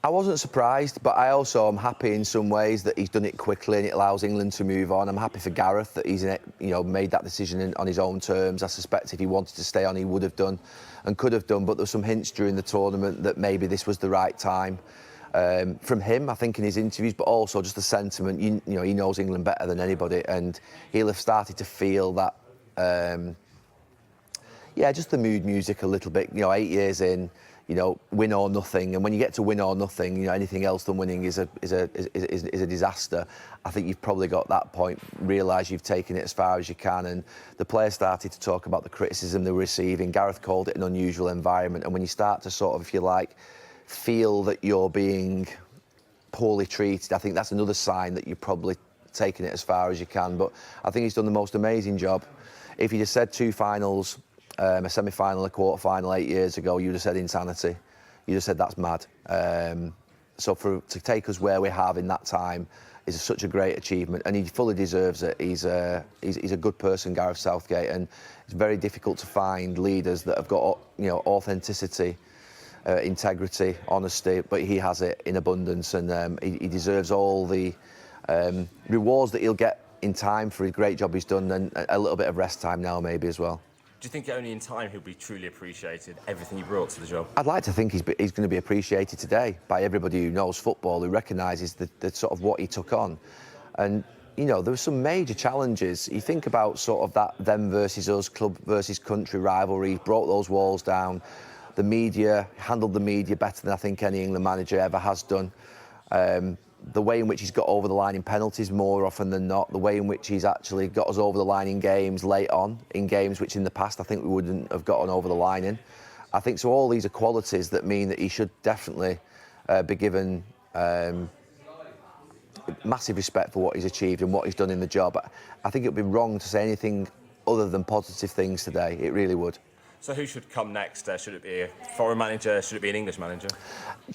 I wasn't surprised, but I also am happy in some ways that he's done it quickly and it allows England to move on. I'm happy for Gareth that he's made that decision on his own terms. I suspect if he wanted to stay on, he would have done and could have done. But there were some hints during the tournament that maybe this was the right time. From him, I think, in his interviews, but also just the sentiment. He knows England better than anybody, and he'll have started to feel that. Just the mood music a little bit. 8 years in. Win or nothing, and when you get to win or nothing, anything else than winning is a disaster. I think you've probably got that point, realise you've taken it as far as you can, and the players started to talk about the criticism they were receiving. Gareth called it an unusual environment, and when you start to sort of, if you like, feel that you're being poorly treated, I think that's another sign that you're probably taking it as far as you can. But I think he's done the most amazing job. If you just said 2 finals, a semi-final, a quarter-final 8 years ago, you'd have said insanity. You'd have said that's mad. So to take us where we have in that time is such a great achievement, and he fully deserves it. He's a good person, Gareth Southgate, and it's very difficult to find leaders that have got authenticity, integrity, honesty, but he has it in abundance, and he deserves all the rewards that he'll get in time for his great job he's done, and a little bit of rest time now maybe as well. Do you think only in time he'll be truly appreciated, everything he brought to the job? I'd like to think he's going to be appreciated today by everybody who knows football, who recognises the sort of what he took on. And, there were some major challenges. You think about sort of that them versus us, club versus country rivalry, brought those walls down. The media, handled the media better than I think any England manager ever has done. The way in which he's got over the line in penalties more often than not, the way in which he's actually got us over the line in games late on, in games which in the past I think we wouldn't have gotten over the line in. I think so all these are qualities that mean that he should definitely be given massive respect for what he's achieved and what he's done in the job. I think it would be wrong to say anything other than positive things today. It really would. So who should come next? Should it be a foreign manager? Should it be an English manager?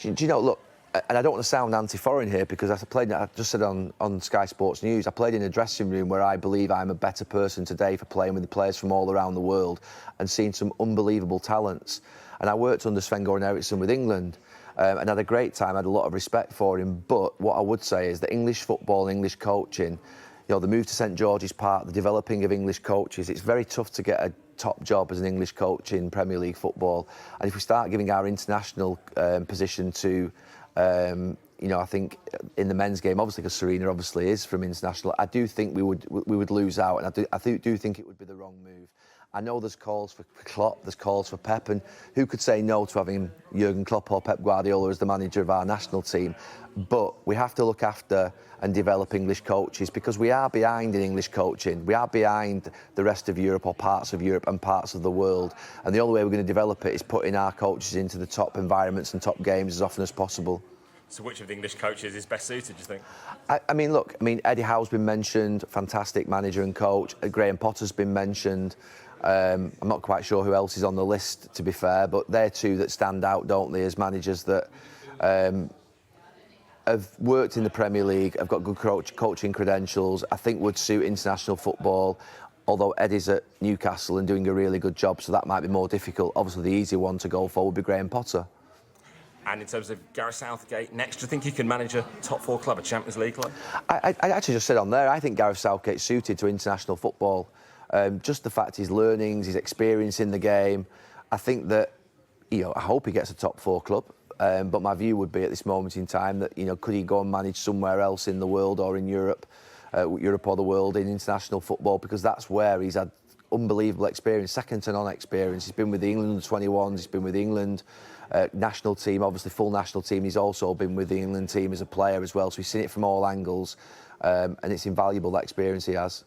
Do you know, look, and I don't want to sound anti-foreign here because I just said on Sky Sports News, I played in a dressing room where I believe I'm a better person today for playing with the players from all around the world and seeing some unbelievable talents. And I worked under Sven-Göran Eriksson with England and had a great time, had a lot of respect for him. But what I would say is that English football and English coaching, the move to St George's Park, the developing of English coaches, it's very tough to get a top job as an English coach in Premier League football. And if we start giving our international position to I think in the men's game, obviously, because Serena obviously is from international, I do think we would lose out, and I do think it would be the wrong move. I know there's calls for Klopp, there's calls for Pep, and who could say no to having Jurgen Klopp or Pep Guardiola as the manager of our national team? But we have to look after and develop English coaches because we are behind in English coaching. We are behind the rest of Europe or parts of Europe and parts of the world. And the only way we're going to develop it is putting our coaches into the top environments and top games as often as possible. So which of the English coaches is best suited, do you think? I mean, Eddie Howe's been mentioned, fantastic manager and coach. Graham Potter's been mentioned. I'm not quite sure who else is on the list, to be fair, but they're two that stand out, don't they, as managers that have worked in the Premier League, have got good coaching credentials, I think would suit international football, although Eddie's at Newcastle and doing a really good job, so that might be more difficult. Obviously, the easy one to go for would be Graham Potter. And in terms of Gareth Southgate, next, do you think he can manage a top 4 club, a Champions League club? I actually just said on there, I think Gareth Southgate's suited to international football. Just the fact his learnings, his experience in the game. I think that, I hope he gets a top 4 club. But my view would be at this moment in time that, could he go and manage somewhere else in the world or in Europe or the world in international football, because that's where he's had unbelievable experience, second to none experience. He's been with the England 21s, he's been with the England national team, obviously full national team. He's also been with the England team as a player as well, so he's seen it from all angles, and it's invaluable, that experience he has.